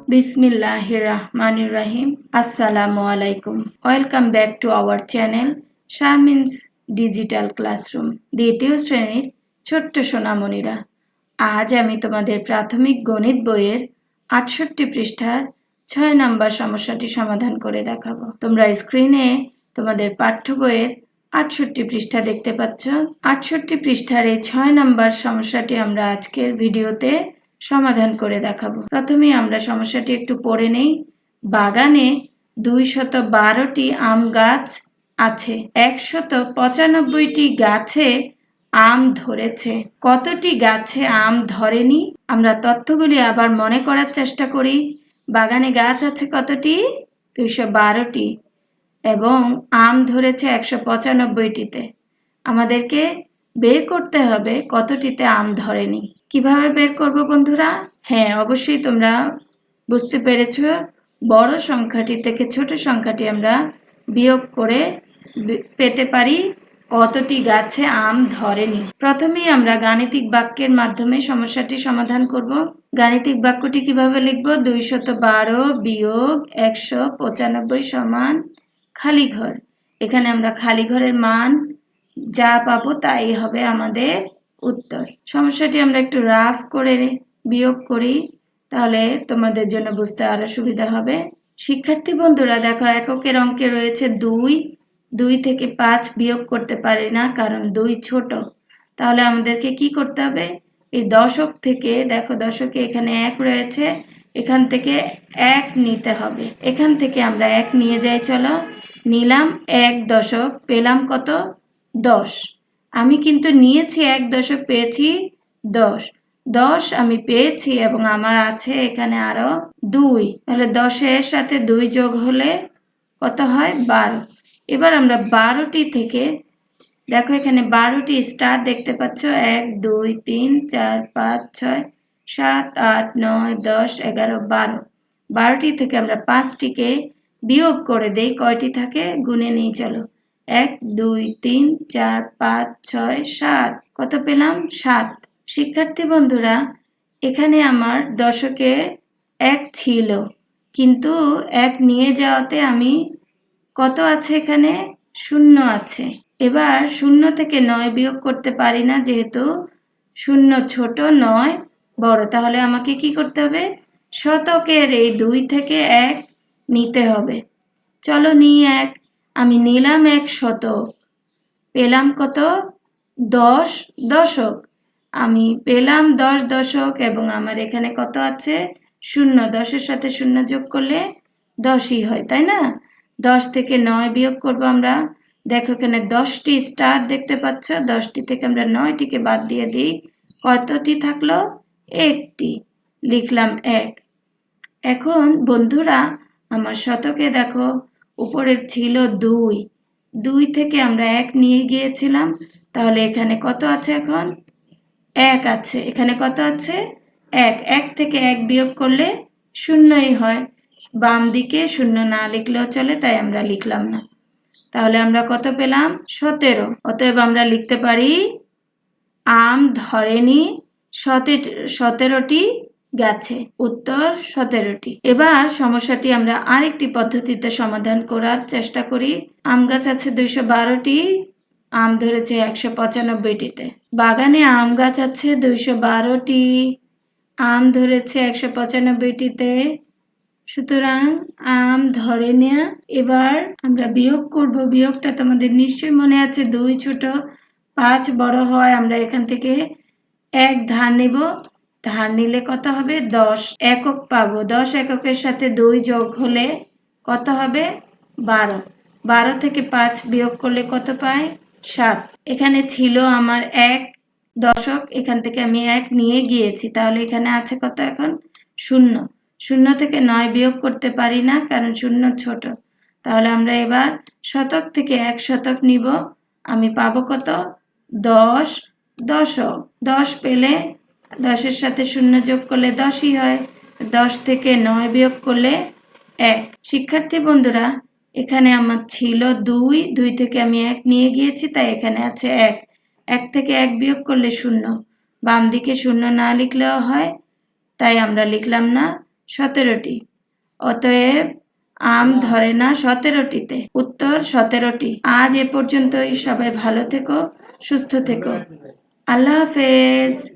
Bismillahirrahmanirrahim. Assalamualaikum. Welcome back to our channel Sharmin's Digital Classroom. দ্বিতীয় শ্রেণীর ছোট্ট সোনামণিরা, আজ আমি তোমাদের প্রাথমিক গণিত বইয়ের ৬৮ পৃষ্ঠার ৬ নম্বর সমস্যাটি সমাধান করে দেখাবো। তোমরা স্ক্রিনে তোমাদের পাঠ্য বইয়ের ৬৮ পৃষ্ঠা দেখতে পাচ্ছ। ৬৮ পৃষ্ঠার এই ৬ নম্বর সমস্যাটি আমরা আজকের ভিডিওতে সমাধান করে দেখাবো। প্রথমেই আমরা সমস্যাটি একটু পড়ে নেই। বাগানে ২১২টি আম গাছ আছে, ১৯৫টি গাছে আম ধরেছে। কতটি গাছে আম ধরেনি? আমরা তথ্যগুলি আবার মনে করার চেষ্টা করি। বাগানে গাছ আছে কতটি? ২১২টি, এবং আম ধরেছে ১৯৫টিতে। আমাদেরকে বের করতে হবে কতটিতে আম ধরেনি। কিভাবে বের করব বন্ধুরা? হ্যাঁ, অবশ্যই তোমরা বুঝতে পেরেছ। বড় সংখ্যাটি থেকে ছোট সংখ্যাটি আমরা বিয়োগ করে পেতে পারি কতটি গাছে আম ধরেনি। প্রথমেই আমরা গাণিতিক বাক্যের মাধ্যমে সমস্যাটি সমাধান করব। গাণিতিক বাক্যটি কিভাবে লিখব? ২১২ বিয়োগ ১৯৫ সমান খালি ঘর। এখানে আমরা খালি ঘরের মান যা পাবো তাই হবে আমাদের উত্তর। সমস্যাটি আমরা একটু রাফ করে বিয়োগ করি, তাহলে তোমাদের জন্য বুঝতে আরো সুবিধা হবে। শিক্ষার্থী বন্ধুরা দেখো, এককের অঙ্কে রয়েছে ২। ২ থেকে ৫ বিয়োগ করতে পারি না, কারণ ২ ছোট। তাহলে আমাদেরকে কি করতে হবে? এই দশক থেকে, দেখো দশকে এখানে ১ রয়েছে, এখান থেকে ১ নিতে হবে। এখান থেকে আমরা ১ নিয়ে যাই, চলো নিলাম ১ দশক, পেলাম কত? ১০। আমি কিন্তু নিয়েছি ১ দশক, পেয়েছি ১০। ১০ আমি পেয়েছি এবং আমার আছে এখানে আরো ২। তাহলে ১০-এর সাথে ২ যোগ হলে কত হয়? ১২। এবার আমরা ১২টি থেকে, দেখো এখানে ১২টি স্টার দেখতে পাচ্ছ, ১ ২ ৩ ৪ ৫ ৬ ৭ ৮ ৯ ১০ ১১ ১২। ১২টি থেকে আমরা ৫টিকে বিয়োগ করে দেই, কয়টি থাকে গুনে নিই চলো। ১ ২ ৩ ৪ ৫ ৬ ৭। কত পেলাম? ৭। শিক্ষার্থী বন্ধুরা, এখানে আমার দশকে ১ ছিল, কিন্তু ১ নিয়ে যাওয়াতে আমি কত আছে এখানে? ০ আছে। এবার ০ থেকে ৯ বিয়োগ করতে পারি না, যেহেতু ০ ছোট, ৯ বড়। তাহলে আমাকে কি করতে হবে? শতকের এই ২ থেকে ১ নিতে হবে। চলো নিই ১। আমি নিলাম ১ শতক, পেলাম কত? ১০ দশক। আমি পেলাম ১০ দশক এবং আমার এখানে কত আছে? ০। ১০-এর সাথে ০ যোগ করলে ১০ই হয়, তাই না? ১০ থেকে ৯ বিয়োগ করব আমরা। দেখো এখানে ১০টি স্টার দেখতে পাচ্ছ, ১০টি থেকে আমরা ৯টিকে বাদ দিয়ে দিই, কতটি থাকলো? ১টি। লিখলাম ১। এখন বন্ধুরা, আমার শতকে দেখো উপরের ছিল ২। ২ থেকে আমরা ১ নিয়ে গিয়েছিলাম, তাহলে এখানে কত আছে? এখন ১ আছে। এখানে কত আছে? ১। ১ থেকে ১ বিয়োগ করলে ০ই হয়। বাম দিকে ০ না লিখলেও চলে, তাই আমরা লিখলাম না। তাহলে আমরা কত পেলাম? ১৭। অতএব আমরা লিখতে পারি আম ধরেনি ১৭টি গাছে। উত্তর ১৭টি। এবার সমস্যাটি আমরা আরেকটি পদ্ধতিতে সমাধান করার চেষ্টা করি। আম গাছ আছে ২১২টি, আম ধরেছে ১৯৫টিতে। বাগানে আম গাছ আছে ২১২টি, আম ধরেছে ১৯৫টিতে। সুতরাং আম ধরে নেয়া। এবার আমরা বিয়োগ করব। বিয়োগটা তোমাদের নিশ্চয়ই মনে আছে, ২ ছোট ৫ বড় হয়। আমরা এখান থেকে ১ ধার নেব, ধার নিলে কত হবে? ১০ একক পাবো। ১০ এককের সাথে ২ যোগ হলে কত হবে? ১২। ১২ থেকে ৫ বিয়োগ করলে কত পাই? ৭। এখানে ছিল আমার ১ দশক, এখান থেকে আমি ১ নিয়ে গিয়েছি, তাহলে এখানে আছে কত এখন? ০। ০ থেকে ৯ বিয়োগ করতে পারি না, কারণ ০ ছোট। তাহলে আমরা এবার শতক থেকে ১ শতক নিব। আমি পাবো কত? ১০ দশক। ১০ পেলে ১০-এর সাথে ০ যোগ করলে ১০ই হয়। ১০ থেকে ৯ বিয়োগ করলে ১। শিক্ষার্থী বন্ধুরা, এখানে আমার ছিল ২। ২ থেকে আমি ১ নিয়ে গিয়েছি, তাই এখানে আছে ১। ১ থেকে ১ বিয়োগ করলে ০। বাম দিকে ০ না লিখলেও হয়, তাই আমরা লিখলাম না। 17টি। অতএব আম ধরে না 17টিতে। উত্তর 17টি। আজ এ পর্যন্তই। সবাই ভালো থেকো, সুস্থ থেকো। আল্লাহ হাফেজ।